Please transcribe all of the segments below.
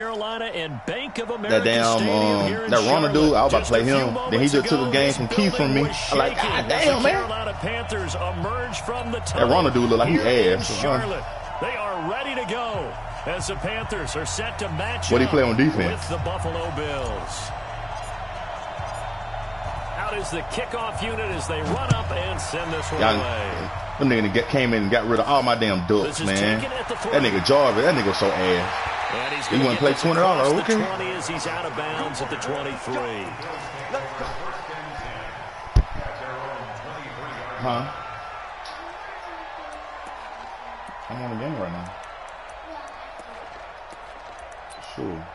Carolina and Bank of America that damn that Ronald dude, I was about to play him. Then he just took a game from Keith from me. I'm like, God damn, man. Carolina Panthers emerge from the that Ronald dude look like he ass. Charlotte, they are ready to go as the Panthers are set to match what he play on defense with the Buffalo Bills. Out is the kickoff unit as they run up and send this one away. That nigga came in and got rid of all my damn ducks, man. That nigga Jarvis, that nigga so ass. And he's he want to play $20. Okay. 20 as he's out of bounds at the 23. Huh? I'm on the game right now. Sure.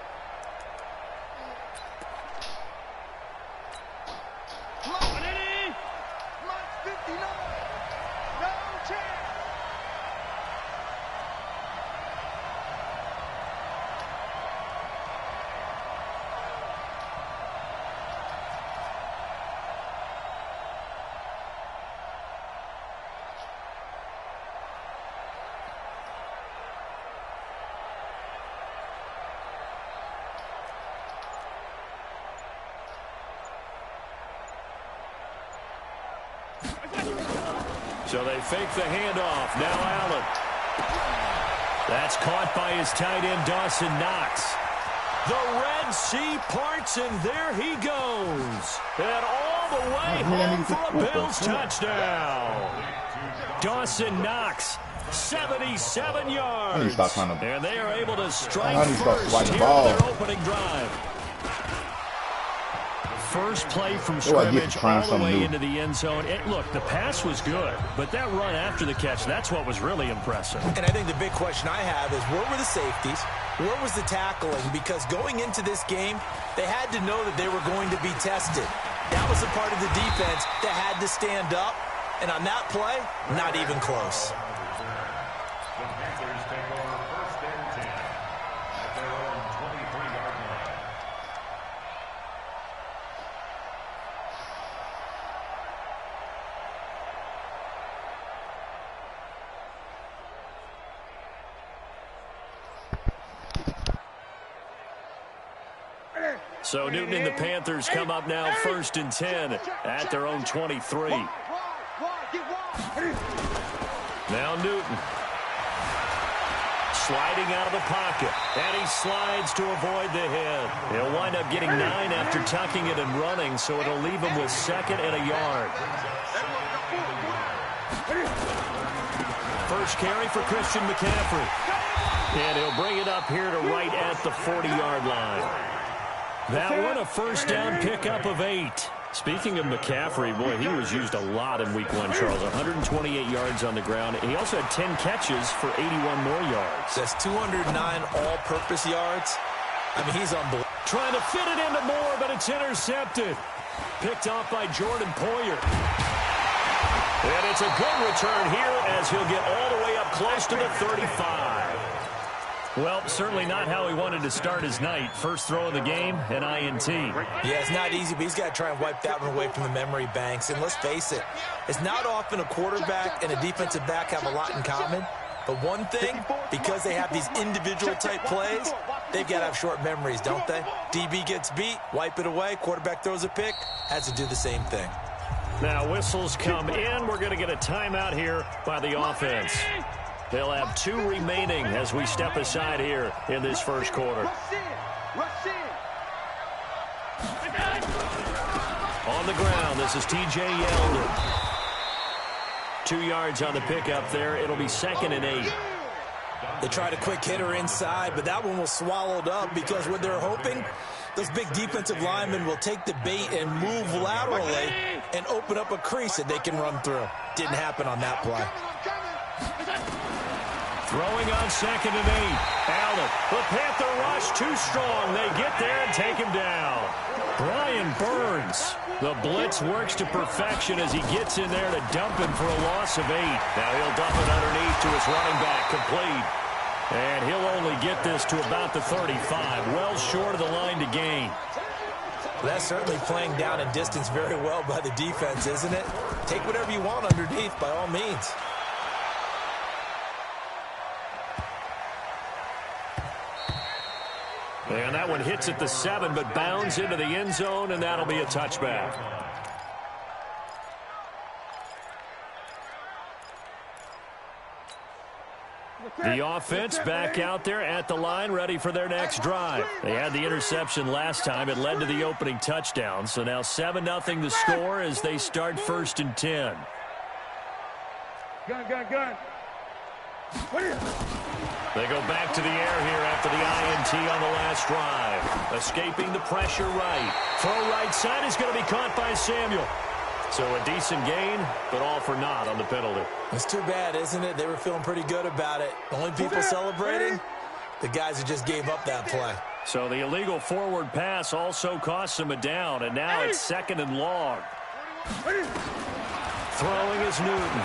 So they fake the handoff. Now Allen. That's caught by his tight end, Dawson Knox. The Red Sea parts, and there he goes. And all the way home for a Bills touchdown. Dawson Knox, 77 yards. And they are able to strike first here on their opening drive. First play from scrimmage all the way into the end zone. Look, the pass was good, but that run after the catch, that's what was really impressive. And I think the big question I have is, where were the safeties? Where was the tackling? Because going into this game, they had to know that they were going to be tested. That was a part of the defense that had to stand up. And on that play, not even close. So Newton and the Panthers come up now 1st and 10 at their own 23. Now Newton. Sliding out of the pocket. And he slides to avoid the hit. He'll wind up getting 9 after tucking it and running, so it'll leave him with 2nd and a yard. First carry for Christian McCaffrey. And he'll bring it up here to right at the 40-yard line. That one, a first down pickup of 8. Speaking of McCaffrey, boy, he was used a lot in Week 1, Charles. 128 yards on the ground. He also had 10 catches for 81 more yards. That's 209 all-purpose yards. I mean, he's unbelievable. Trying to fit it into Moore, but it's intercepted. Picked off by Jordan Poyer. And it's a good return here as he'll get all the way up close to the 35. Well, certainly not how he wanted to start his night. First throw of the game, an INT. Yeah, it's not easy, but he's got to try and wipe that one away from the memory banks. And let's face it, it's not often a quarterback and a defensive back have a lot in common. But one thing, because they have these individual type plays, they've got to have short memories, don't they? DB gets beat, wipe it away, quarterback throws a pick, has to do the same thing. Now whistles come in. We're going to get a timeout here by the offense. They'll have 2 remaining as we step aside here in this first quarter. On the ground, this is T.J. Yeldon. 2 yards on the pickup there. It'll be 2nd and 8. They tried a quick hitter inside, but that one was swallowed up because what they're hoping, those big defensive linemen will take the bait and move laterally and open up a crease that they can run through. Didn't happen on that play. Throwing on 2nd and 8. Allen, the Panther rush too strong. They get there and take him down. Brian Burns. The blitz works to perfection as he gets in there to dump him for a loss of 8. Now he'll dump it underneath to his running back, complete. And he'll only get this to about the 35, well short of the line to gain. That's certainly playing down in distance very well by the defense, isn't it? Take whatever you want underneath by all means. And that one hits at the 7, but bounds into the end zone, and that'll be a touchback. The offense back out there at the line, ready for their next drive. They had the interception last time. It led to the opening touchdown. So now 7-0 the score as they start 1st and 10. Gun. They go back to the air here after the INT on the last drive. Escaping the pressure right. Throw right side is going to be caught by Samuel. So a decent gain, but all for naught on the penalty. It's too bad, isn't it? They were feeling pretty good about it. The only people celebrating, the guys who just gave up that play. So the illegal forward pass also costs him a down, and now it's 2nd and long. Throwing is Newton.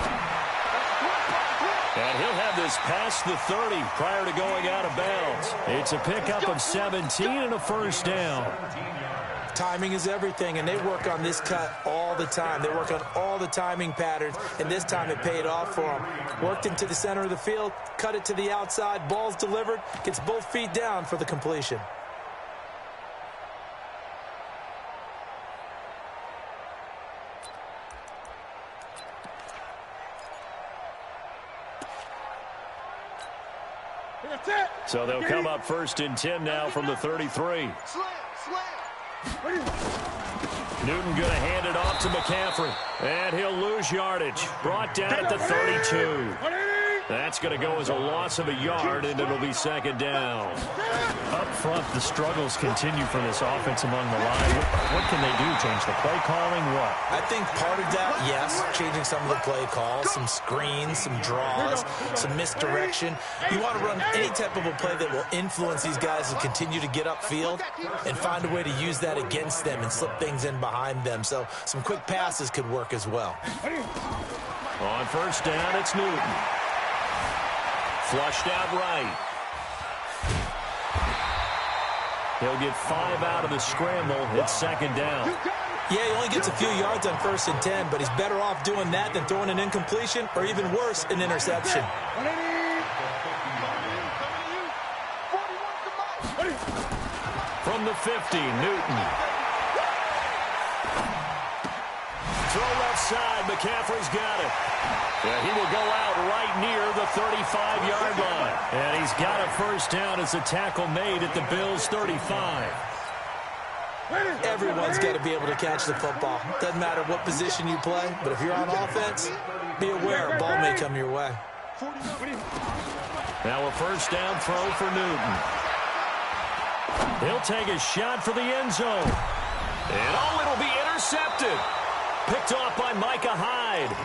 And he'll have this past the 30 prior to going out of bounds. It's a pickup of 17 and a 1st down. Timing is everything, and they work on this cut all the time. They work on all the timing patterns, and this time it paid off for them. Worked into the center of the field, cut it to the outside, ball's delivered, gets both feet down for the completion. So they'll come up 1st and 10 now from the 33. Newton going to hand it off to McCaffrey. And he'll lose yardage. Brought down at the 32. That's going to go as a loss of a yard, and it'll be 2nd down. Up front, the struggles continue for this offense among the line. What can they do? Change the play calling? What? I think part of that, yes, changing some of the play calls, some screens, some draws, some misdirection. You want to run any type of a play that will influence these guys to continue to get upfield and find a way to use that against them and slip things in behind them. So some quick passes could work as well. On 1st down, it's Newton. Flushed out right. He'll get 5 out of the scramble. It's 2nd down. Yeah, he only gets a few yards on 1st and 10, but he's better off doing that than throwing an incompletion or even worse, an interception. From the 50, Newton. Throw left side. McCaffrey's got it. Yeah, he will go out right near the 35-yard line. And he's got a 1st down as a tackle made at the Bills' 35. Everyone's got to be able to catch the football. Doesn't matter what position you play, but if you're on offense, be aware a ball may come your way. Now a 1st down throw for Newton. He'll take a shot for the end zone. And it'll be intercepted. Picked off by Micah Hyde.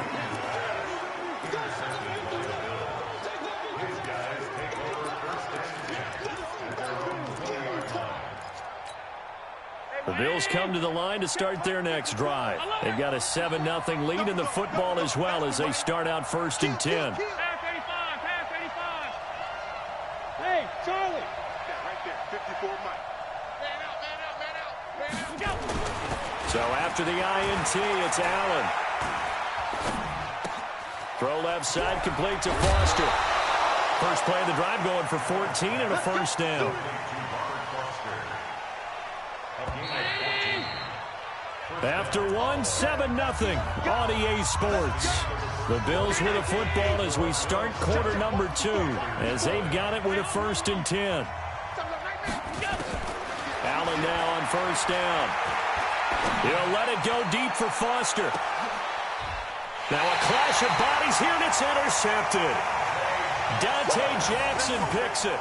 The Bills come to the line to start their next drive. They've got a 7-0 lead in the football as well as they start out 1st and 10. Pass 85, pass 85. Hey, Charlie. Right there, 54 Mike. Man out. So after the INT, it's Allen. Throw left side, complete to Foster. First play of the drive going for 14 and a 1st down. After 7-0 on EA Sports. The Bills with a football as we start quarter number 2, as they've got it with a 1st and 10. Allen now on 1st down. He'll let it go deep for Foster. Now a clash of bodies here, and it's intercepted. Dante Jackson picks it.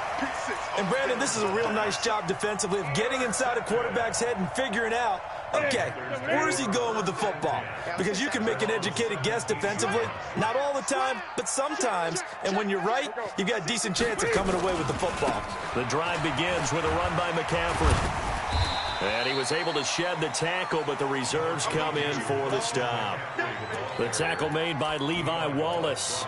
And Brandon, this is a real nice job defensively of getting inside a quarterback's head and figuring out, okay, where is he going with the football? Because you can make an educated guess defensively. Not all the time, but sometimes. And when you're right, you've got a decent chance of coming away with the football. The drive begins with a run by McCaffrey. And he was able to shed the tackle, but the reserves come in for the stop. The tackle made by Levi Wallace.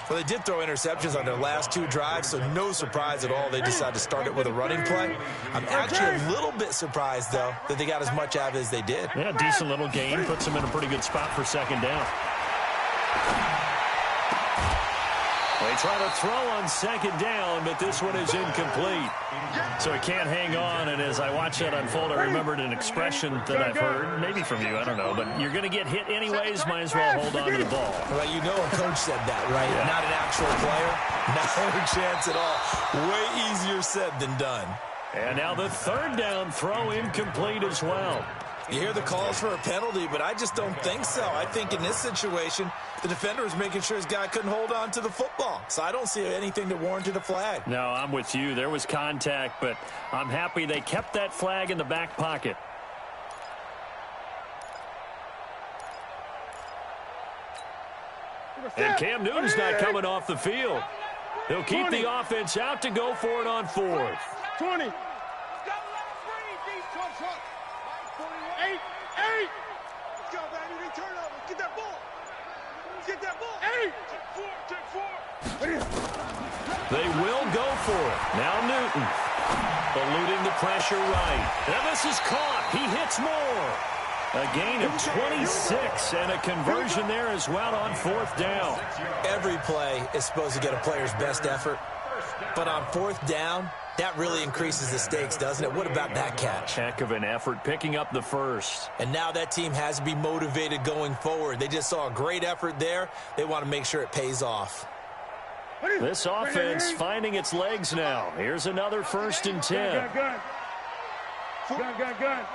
Well, they did throw interceptions on their last 2 drives, so no surprise at all they decided to start it with a running play. I'm actually a little bit surprised, though, that they got as much out of it as they did. Yeah, decent little gain. Puts them in a pretty good spot for 2nd down. A They try to throw on second down, but this one is incomplete. So he can't hang on, and as I watch that unfold, I remembered an expression that I've heard, maybe from you, I don't know, but you're going to get hit anyways, might as well hold on to the ball. Well, you know a coach said that, right? Yeah. Not an actual player. Not a chance at all. Way easier said than done. And now the third down throw incomplete as well. You hear the calls for a penalty, but I just don't think so. I think in this situation, the defender was making sure his guy couldn't hold on to the football. So I don't see anything that warranted a flag. No, I'm with you. There was contact, but I'm happy they kept that flag in the back pocket. And Cam Newton's not coming off the field. He'll keep the offense out to go for it on fourth. 20. 8. Let's go, baby. They turn over. Get that ball. Get that ball. 8. Take four. They will go for it. Now Newton. Eluding the pressure right. And this is caught. He hits more. A gain of 26 and a conversion there as well on fourth down. Every play is supposed to get a player's best effort. But on fourth down, that really increases the stakes, doesn't it? What about that catch? Heck of an effort picking up the first. And now that team has to be motivated going forward. They just saw a great effort there. They want to make sure it pays off. This offense finding its legs now. Here's another 1st and 10. Gun. Hustle. I got it.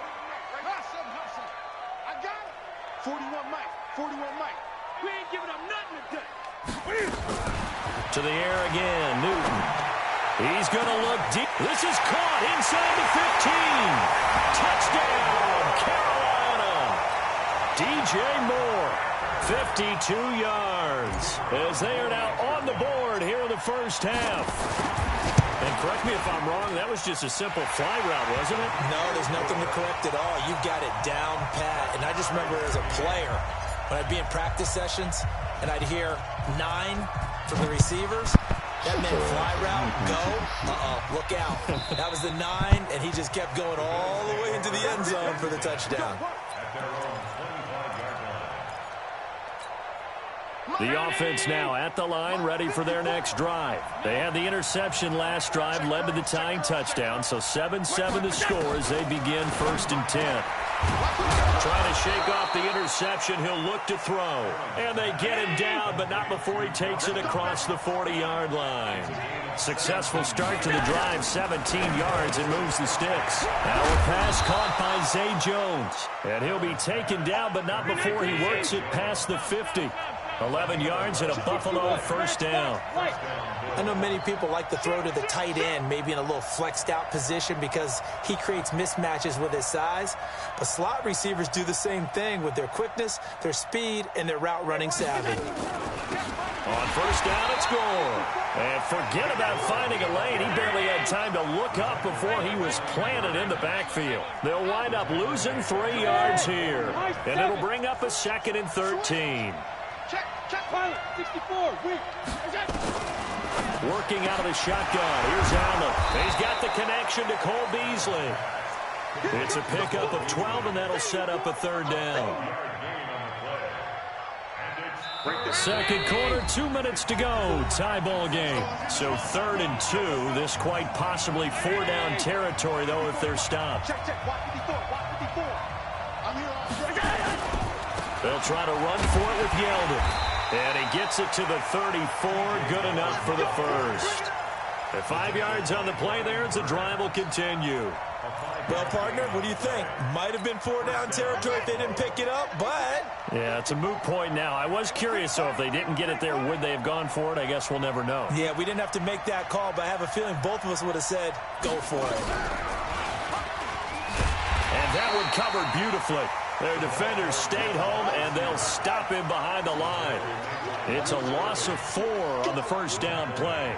41 Mike. We ain't giving up nothing today. To the air again, Newton. He's going to look deep. This is caught inside the 15. Touchdown, Carolina. DJ Moore, 52 yards. As they are now on the board here in the first half. And correct me if I'm wrong, that was just a simple fly route, wasn't it? No, there's nothing to correct at all. You've got it down pat. And I just remember as a player, when I'd be in practice sessions, and I'd hear 9 from the receivers, that meant fly route, go, look out. That was the 9, and he just kept going all the way into the end zone for the touchdown. The offense now at the line, ready for their next drive. They had the interception last drive, led to the tying touchdown, so 7-7 to score as they begin 1st and 10. Trying to shake off the interception, he'll look to throw. And they get him down, but not before he takes it across the 40-yard line. Successful start to the drive, 17 yards, and moves the sticks. Now a pass caught by Zay Jones. And he'll be taken down, but not before he works it past the 50. 11 yards and a Buffalo 1st down. I know many people like to throw to the tight end, maybe in a little flexed out position because he creates mismatches with his size. But slot receivers do the same thing with their quickness, their speed, and their route running savvy. On 1st down, it's Gore. And forget about finding a lane. He barely had time to look up before he was planted in the backfield. They'll wind up losing 3 yards here. And it'll bring up a 2nd and 13. Check pilot, 64, weak. Working out of the shotgun. Here's Allen. He's got the connection to Cole Beasley. It's a pickup of 12, and that'll set up a 3rd down. Second quarter, 2 minutes to go. Tie ball game. So 3rd and 2. This quite possibly 4-down territory, though, if they're stopped. Check, watch 54, watch 54. I'm here all day. They'll try to run for it with Yeldon. And he gets it to the 34. Good enough for the first. At 5 yards on the play there, as the drive will continue. Well, partner, what do you think? Might have been 4-down territory if they didn't pick it up, but... Yeah, it's a moot point now. I was curious, so if they didn't get it there, would they have gone for it? I guess we'll never know. Yeah, we didn't have to make that call, but I have a feeling both of us would have said, go for it. And that one covered beautifully. Their defenders stayed home, and they'll stop him behind the line. It's a loss of 4 on the 1st down play.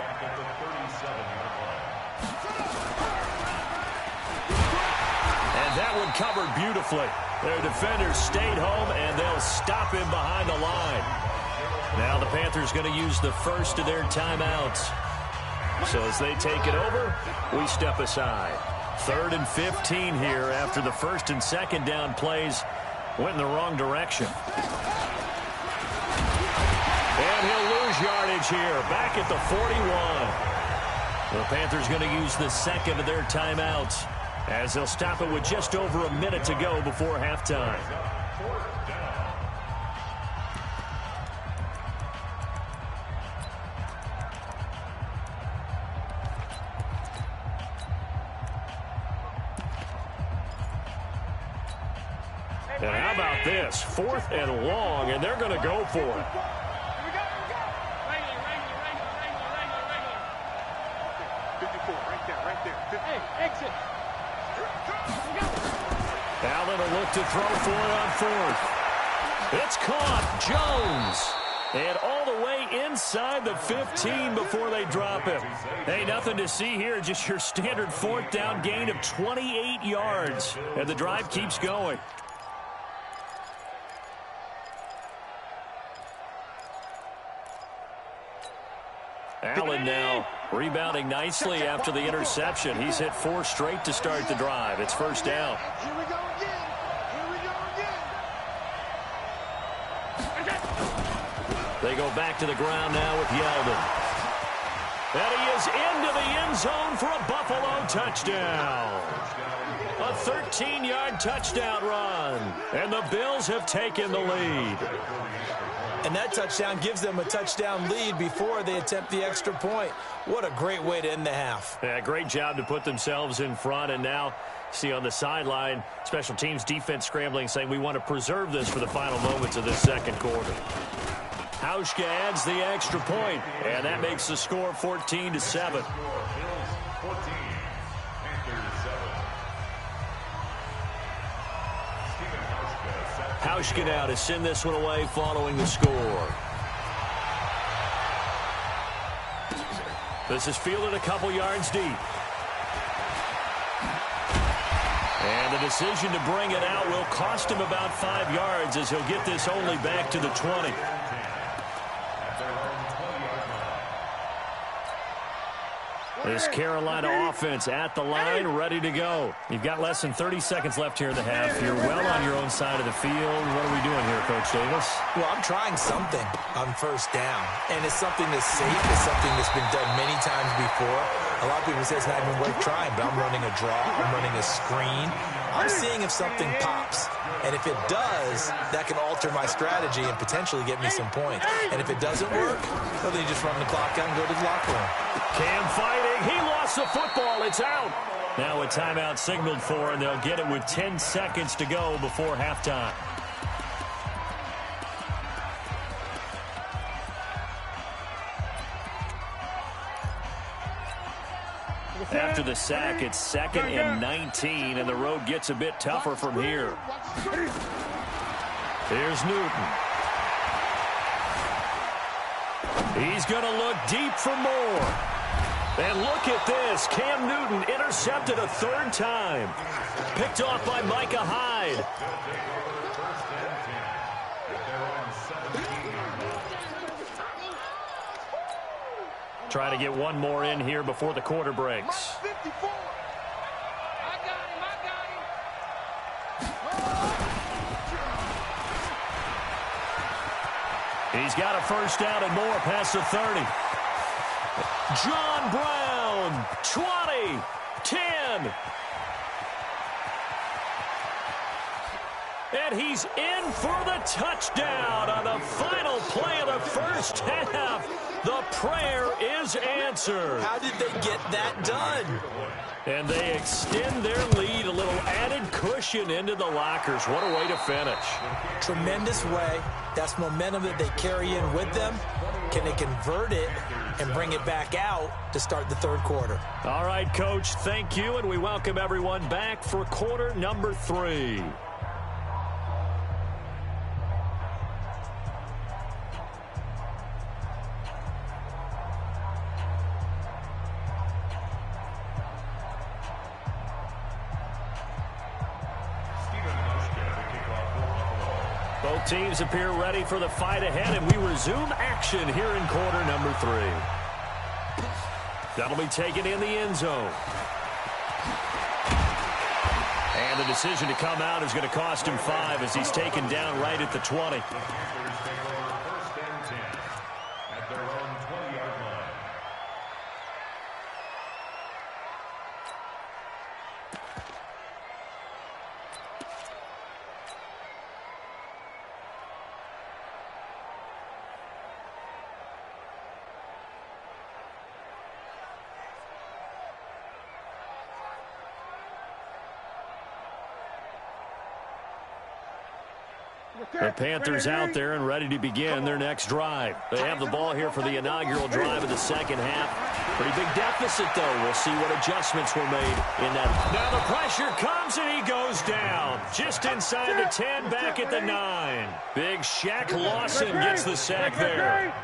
And that one covered beautifully. Their defenders stayed home, and they'll stop him behind the line. Now the Panthers going to use the first of their timeouts. So as they take it over, we step aside. 3rd and 15 here after the 1st and 2nd down plays went in the wrong direction. And he'll lose his yardage here, back at the 41. The Panthers going to use the second of their timeouts, as they'll stop it with just over a minute to go before halftime. And how about this? 4th and long, and they're going to go for it. Allen will look to throw for it on 4th. It's caught. Jones. And all the way inside the 15 before they drop him. Hey, nothing to see here. Just your standard 4th down gain of 28 yards. And the drive keeps going. Allen now rebounding nicely after the interception. He's hit 4 straight to start the drive. It's first down. Here we go again. Here we go again. They go back to the ground now with Yeldon. And he is into the end zone for a Buffalo touchdown. A 13-yard touchdown run. And the Bills have taken the lead. And that touchdown gives them a touchdown lead before they attempt the extra point. What a great way to end the half. Yeah, great job to put themselves in front. And now, see on the sideline, special teams defense scrambling, saying we want to preserve this for the final moments of this second quarter. Hauschka adds the extra point, and that makes the score 14-7. Hauschka now to send this one away following the score. This is fielded a couple yards deep. And the decision to bring it out will cost him about 5 yards, as he'll get this only back to the 20. This Carolina offense at the line, ready to go. You've got less than 30 seconds left here in the half. You're well on your own side of the field. What are we doing here, Coach Davis? Well, I'm trying something on first down, and it's something that's safe. It's something that's been done many times before. A lot of people say it's not even worth trying, but I'm running a draw. I'm running a screen. I'm seeing if something pops. And if it does, that can alter my strategy and potentially get me some points. And if it doesn't work, well, then you just run the clock out and go to the locker room. Cam fighting. He lost the football. It's out. Now a timeout signaled for, and they'll get it with 10 seconds to go before halftime. After the sack, it's 2nd and 19, and the road gets a bit tougher from here. Here's Newton. He's going to look deep for more. And look at this. Cam Newton intercepted a 3rd time. Picked off by Micah Hyde. Trying to get one more in here before the quarter breaks. He's got a first down and more past the 30. John Brown, 20, 10. And he's in for the touchdown on the final play of the first half. The prayer is answered. How did they get that done? And they extend their lead, a little added cushion into the lockers. What a way to finish. Tremendous way. That's momentum that they carry in with them. Can they convert it and bring it back out to start the third quarter? All right, Coach, thank you, and we welcome everyone back for quarter number 3. Both teams appear ready for the fight ahead, and we resume action here in quarter number 3. That'll be taken in the end zone. And the decision to come out is going to cost him 5 as he's taken down right at the 20. The Panthers out there and ready to begin their next drive. They have the ball here for the inaugural drive of the second half. Pretty big deficit, though. We'll see what adjustments were made in that. Now the pressure comes, and he goes down. Just inside the 10, back at the 9. Big Shaq Lawson gets the sack there.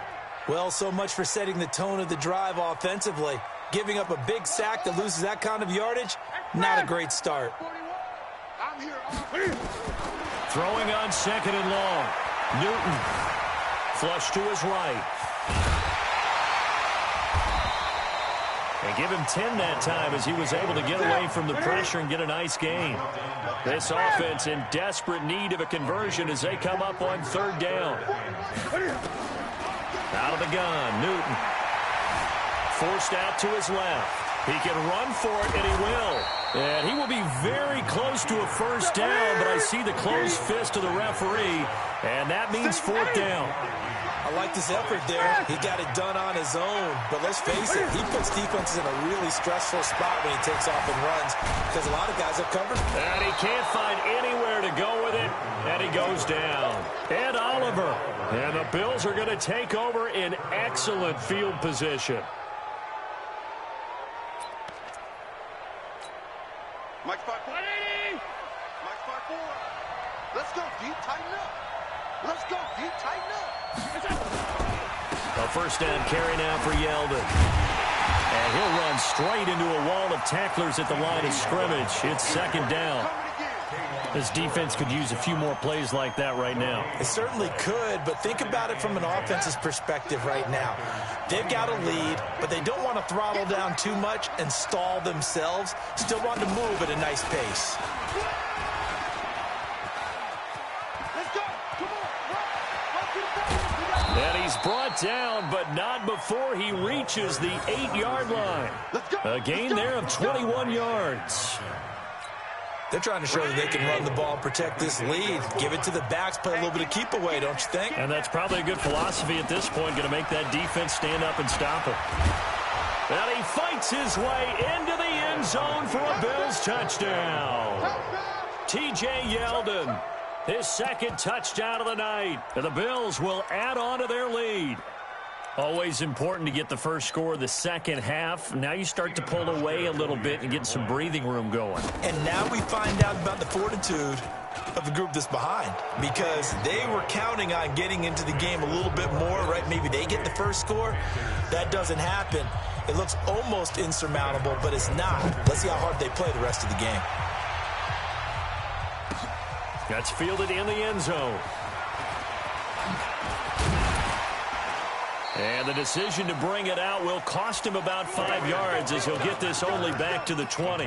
Well, so much for setting the tone of the drive offensively. Giving up a big sack that loses that kind of yardage, not a great start. Throwing on second and long. Newton. Flush to his right. And give him 10 that time as he was able to get away from the pressure and get a nice gain. This offense in desperate need of a conversion as they come up on third down. Out of the gun, Newton. Forced out to his left. He can run for it, and he will. And he will be very close to a first down, but I see the closed fist of the referee, and that means fourth down. I like this effort there. He got it done on his own, but let's face it, he puts defenses in a really stressful spot when he takes off and runs because a lot of guys have covered. And he can't find anywhere to go with it, and he goes down. Ed Oliver, and the Bills are going to take over in excellent field position. Mike 5-4. Mike 5-4. Let's go deep, tighten up. Let's go deep, tighten up. A first down carry now for Yeldon. And he'll run straight into a wall of tacklers at the line of scrimmage. It's second down. This defense could use a few more plays like that right now. It certainly could, but think about it from an offense's perspective right now. They've got a lead, but they don't want to throttle down too much and stall themselves. Still want to move at a nice pace. And he's brought down, but not before he reaches the 8-yard line. A gain there of 21 yards. They're trying to show that they can run the ball, protect this lead. Give it to the backs, play a little bit of keep away, don't you think? And that's probably a good philosophy at this point, going to make that defense stand up and stop him. And he fights his way into the end zone for a Bills touchdown. T.J. Yeldon, his second touchdown of the night. And the Bills will add on to their lead. Always important to get the first score of the second half. Now you start to pull away a little bit and get some breathing room going. And now we find out about the fortitude of the group that's behind, because they were counting on getting into the game a little bit more, right? Maybe they get the first score. That doesn't happen. It looks almost insurmountable, but it's not. Let's see how hard they play the rest of the game. That's fielded in the end zone. And the decision to bring it out will cost him about 5 yards as he'll get this only back to the 20.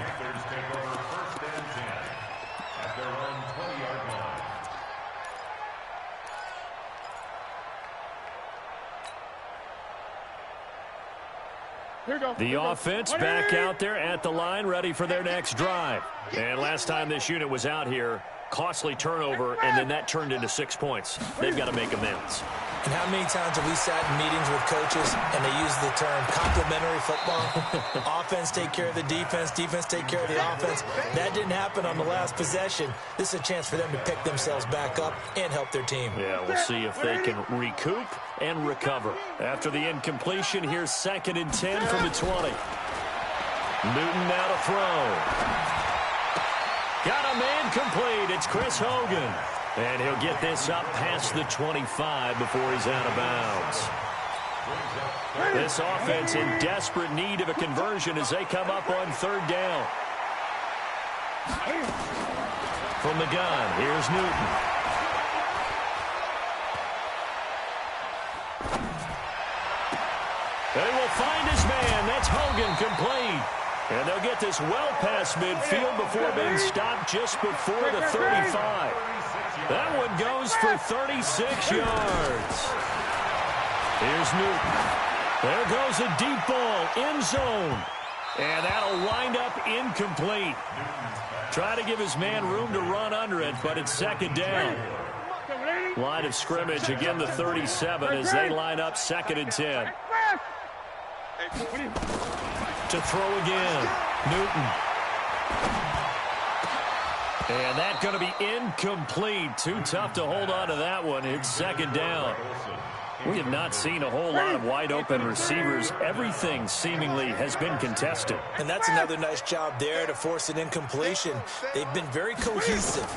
The offense back out there at the line, ready for their next drive. And last time this unit was out here, costly turnover, and then that turned into 6 points. They've got to make amends. And how many times have we sat in meetings with coaches and they use the term complementary football? Offense take care of the defense, defense take care of the offense. That didn't happen on the last possession. This is a chance for them to pick themselves back up and help their team. Yeah, we'll see if they can recoup and recover. After the incompletion, here's 2nd and 10 from the 20. Newton now to throw. Got a man complete. It's Chris Hogan. And he'll get this up past the 25 before he's out of bounds. This offense in desperate need of a conversion as they come up on third down. From the gun, here's Newton. They will find his man. That's Hogan, complete. And they'll get this well past midfield before being stopped just before the 35. That one goes for 36 yards. Here's Newton. There goes a deep ball, end zone. And that'll wind up incomplete. Try to give his man room to run under it, but it's second down. Line of scrimmage, again the 37 as they line up 2nd and 10. To throw again, Newton. And that's going to be incomplete. Too tough to hold on to that one. It's second down. We have not seen a whole lot of wide-open receivers. Everything seemingly has been contested. And that's another nice job there to force an incompletion. They've been very cohesive,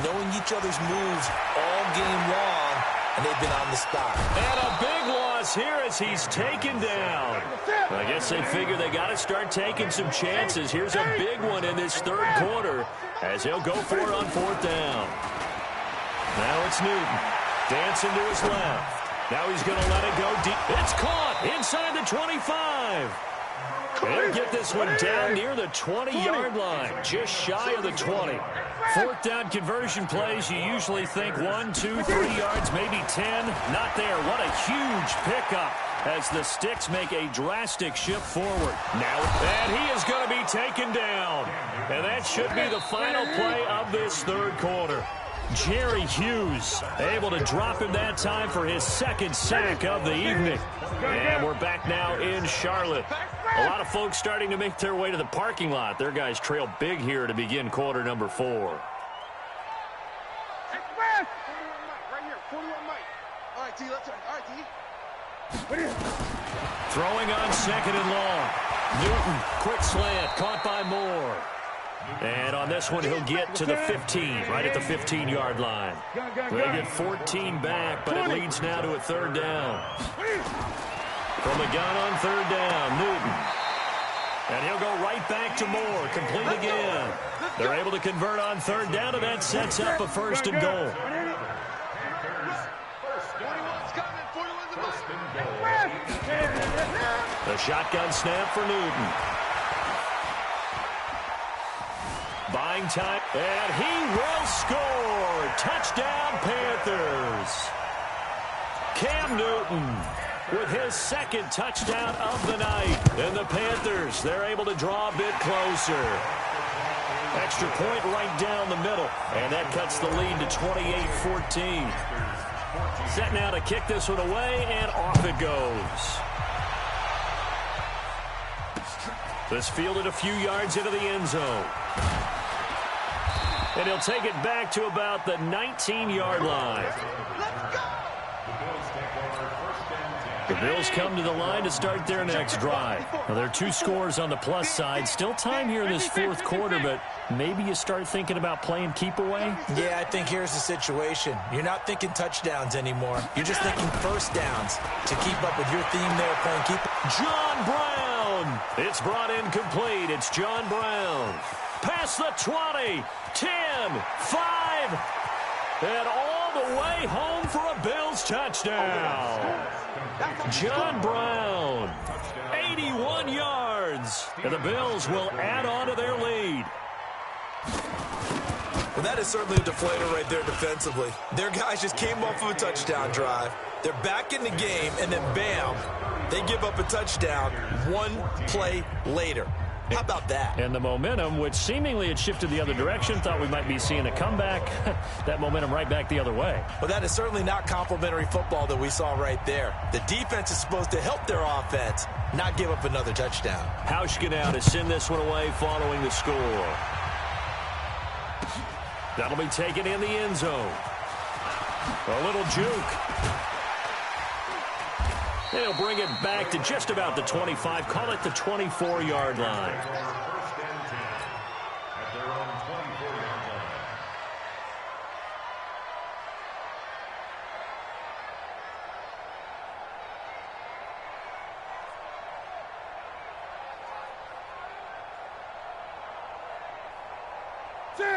knowing each other's moves all game long, and they've been on the spot. And a big loss here as he's taken down. I guess they figure they got to start taking some chances. Here's a big one in this third quarter as he'll go for it on fourth down. Now it's Newton. Dancing to his left. Now he's going to let it go deep. It's caught inside the 25. They'll get this one down near the 20-yard line, just shy of the 20. Fourth down conversion plays, you usually think 1, 2, 3 yards, maybe 10. Not there. What a huge pickup as the Sticks make a drastic shift forward. Now, and he is going to be taken down. And that should be the final play of this third quarter. Jerry Hughes able to drop him that time for his second sack of the evening. And we're back now in Charlotte. A lot of folks starting to make their way to the parking lot. Their guys trail big here to begin quarter number 4. Right here, 41 Mike. All right, T, let's go. All right, T. Throwing on second and long. Newton, quick slant, caught by Moore. And on this one, he'll get to the 15, right at the 15-yard line. They get 14 back, but it leads now to a third down. From the gun on third down, Newton. And he'll go right back to Moore, complete again. They're able to convert on third down, and that sets up a first and goal. The shotgun snap for Newton. Buying time, and he will score. Touchdown, Panthers. Cam Newton with his second touchdown of the night. And the Panthers, they're able to draw a bit closer. Extra point right down the middle, and that cuts the lead to 28-14. Set now to kick this one away, and off it goes. This fielded a few yards into the end zone. And he'll take it back to about the 19-yard line. The Bills come to the line to start their next drive. Now, there are 2 scores on the plus side. Still time here in this fourth quarter, but maybe you start thinking about playing keep away? Yeah, I think here's the situation. You're not thinking touchdowns anymore. You're just thinking first downs to keep up with your theme there, playing keep. John Brown. It's brought in complete. It's John Brown. Past the 20, 10, 5, and all the way home for a Bills touchdown. John Brown, 81 yards, and the Bills will add on to their lead. Well, that is certainly a deflator right there defensively. Their guys just came off of a touchdown drive. They're back in the game, and then bam, they give up a touchdown 1 play later. How about that? And the momentum, which seemingly had shifted the other direction, thought we might be seeing a comeback. That momentum right back the other way. Well, that is certainly not complimentary football that we saw right there. The defense is supposed to help their offense, not give up another touchdown. Hauschka to send this one away following the score. That'll be taken in the end zone. A little juke. And he'll bring it back to just about the 25. Call it the 24-yard line.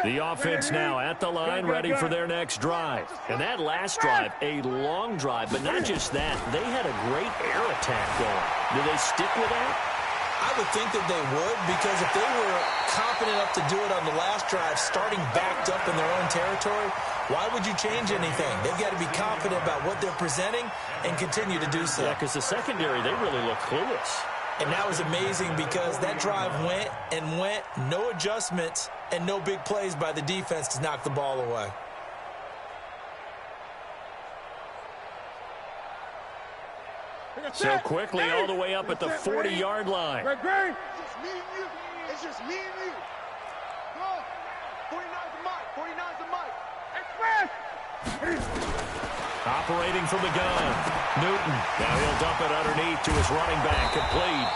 The offense now at the line, ready for their next drive. And that last drive, a long drive, but not just that. They had a great air attack going. Do they stick with that? I would think that they would, because if they were confident enough to do it on the last drive, starting backed up in their own territory, why would you change anything? They've got to be confident about what they're presenting and continue to do so. Yeah, because the secondary, they really look clueless. And that was amazing because that drive went and went, no adjustments, and no big plays by the defense to knock the ball away. So quickly all the way up at the 40-yard line. It's just me and you. It's just me and you. Go. 49 to Mike. Operating from the gun. Newton. Now he'll dump it underneath to his running back. Complete.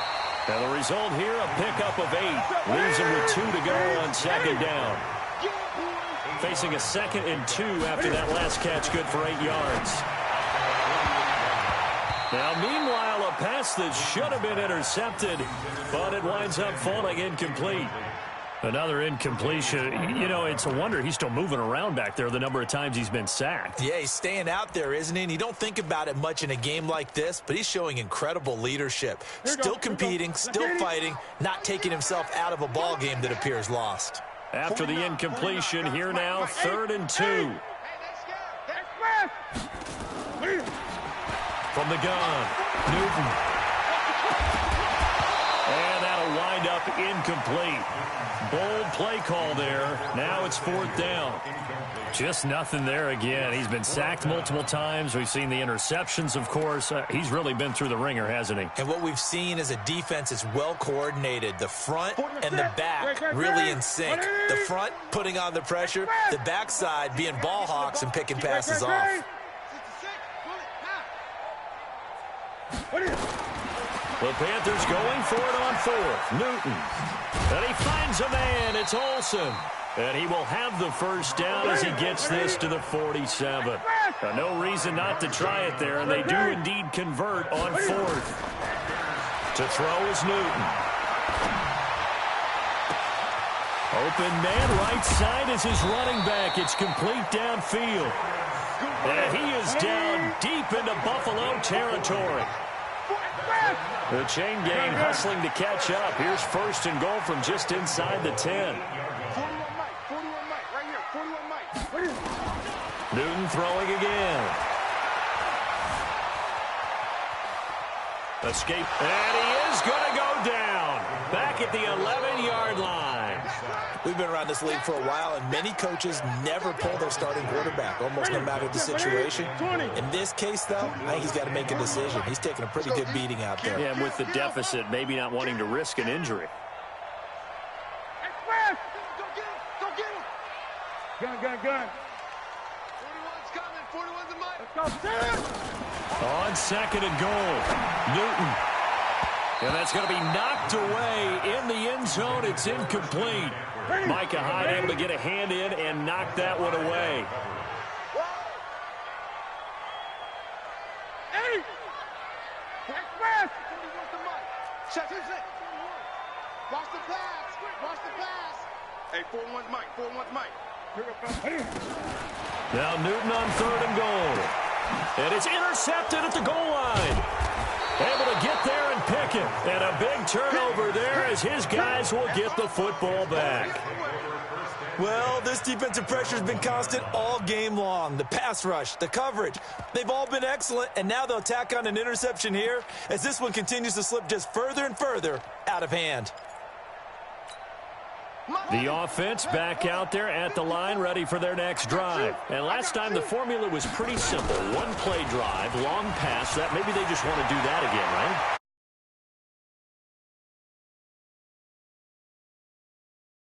And the result here, a pickup of 8. Leaves him with 2 to go on second down. Facing a 2nd and 2 after that last catch, good for 8 yards. Now, meanwhile, a pass that should have been intercepted, but it winds up falling incomplete. Another incompletion. You know, it's a wonder he's still moving around back there the number of times he's been sacked. Yeah, he's staying out there, isn't he? And you don't think about it much in a game like this, but he's showing incredible leadership. Still competing, still fighting, not taking himself out of a ball game that appears lost. After the incompletion, here now, 3rd and 2. From the gun, Newton. And that'll wind up incomplete. Bold play call there. Now it's 4th down. Just nothing there again. He's been sacked multiple times. We've seen the interceptions, of course. He's really been through the ringer, hasn't he? And what we've seen is a defense is well coordinated. The front and the back really in sync. The front putting on the pressure. The backside being ball hawks and picking passes off. The Panthers going for it on 4th. Newton. And he finds a man. It's Olsen. And he will have the first down as he gets this to the 47. No reason not to try it there, and they do indeed convert on 4th. To throw is Newton. Open man, right side is his running back. It's complete downfield. And he is down deep into Buffalo territory. The chain gang hustling to catch up. Here's 1st and goal from just inside the 10. 41 Mike, right here, 41 Mike. Newton throwing again. Escape. And he is going to go down. Back at the 11-yard line. We've been around this league for a while, and many coaches never pull their starting quarterback, almost no matter the situation. In this case, though, I think he's got to make a decision. He's taking a pretty good beating out there. Yeah, and with the deficit, maybe not wanting to risk an injury. Gun. 41's coming. 41's a Mike. Let's go, On 2nd and goal, Newton. And that's going to be knocked away in the end zone. It's incomplete. Micah Hyde able to get a hand in and knock that one away. Hey! Express! Check his it. Watch the pass. Hey, 41's Mike. 41's Mike. Now Newton on 3rd and goal. And it's intercepted at the goal line. Able to get there and pick it. And a big turnover there as his guys will get the football back. Well, this defensive pressure has been constant all game long. The pass rush, the coverage, they've all been excellent, and now they'll tack on an interception here as this one continues to slip just further and further out of hand. The offense back out there at the line, ready for their next drive. And last time the formula was pretty simple. One play drive, long pass. That maybe they just want to do that again, right?